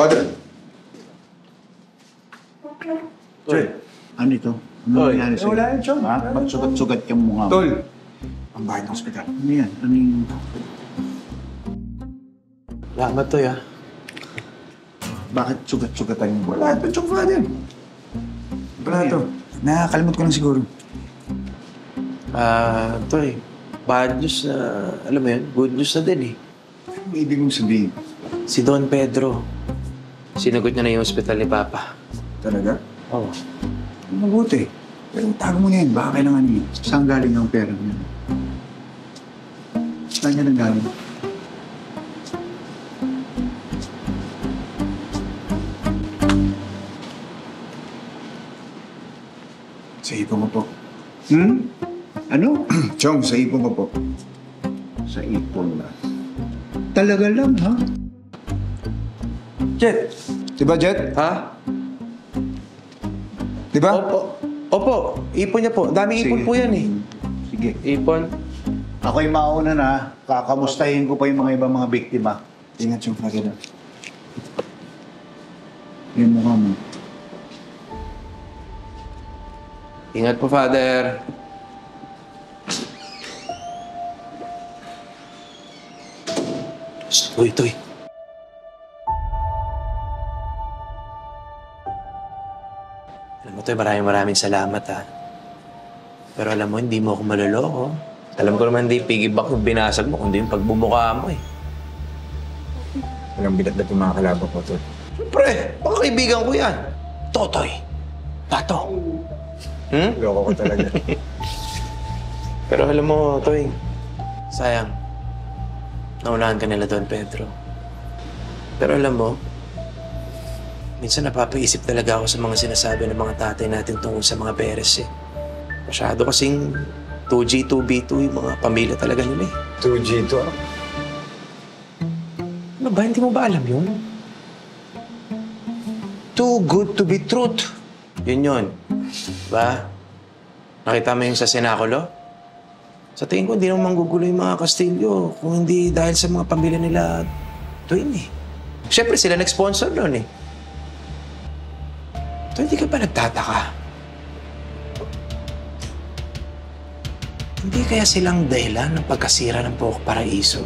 Father! Joy, ano ito? Ano nangyari sa'yo? Wala yan, John. Ha? Ba't sugat-sugat yung mukha mo? Tol! Ang bahay ng ospital. Ano yan? Ano yung... Salamat to, ya. Bakit sugat-sugatan yung mukha? Wala, ito yung father. Wala ito. Nakakalimot ko lang siguro. Toy, bad news na, alam mo yun, good news na din eh. Ano ibig mong sabihin? Si Don Pedro, sinagot niya na yung ospital ni Papa. Talaga? Oo. Mabuti. Pero tago mo na yan. Baka kailangan niya. Saan galing ang pera niya? Saan niya nanggaling? Sa ipon ko po. Ano? Chong, sa ipon ko po. Sa ipon na. Talaga lang, ha? Jet! Diba, Jet? Ha? Diba? Opo, ipon niya po. Daming ipon po yan eh. Sige. Ipon? Ako'y mauna na. Kakamustahin ko pa yung mga ibang mga biktima. Ingat, Chong. Father. Yung mukha mo. Ingat po, Father. Toy. Alam mo, Toy, maraming salamat, ha. Pero alam mo, hindi mo ako maloloko. Alam ko naman, hindi piggyback yung binasag mo, kundi yung pagbumukha mo, eh. Walang bilat-bilat yung mga kalaban ko, Tol. Siyempre, baka kaibigan ko yan. Totoy. Tato. Loko ko talaga. Pero alam mo, Toy, sayang. Naunahan ka nila doon, Pedro. Pero alam mo, minsan napapaisip talaga ako sa mga sinasabi ng mga tatay natin tungkol sa mga beres, eh. Masyado kasing 2G, 2B2 yung mga pamilya talaga nila, eh. 2G to, ah. Ano ba? Hindi mo ba alam yun? Too good to be truth. Yun. Diba? Nakita mo yung sa Senaculo? Sa tingin ko, hindi naman manggugulo yung mga Castillo kung hindi dahil sa mga pamilya nila Dwayne, eh. Siyempre, sila nag-sponsor noon, eh. So, hindi ka ba nagtataka? Hindi kaya silang dahilan ng pagkasira ng Pook Paraiso?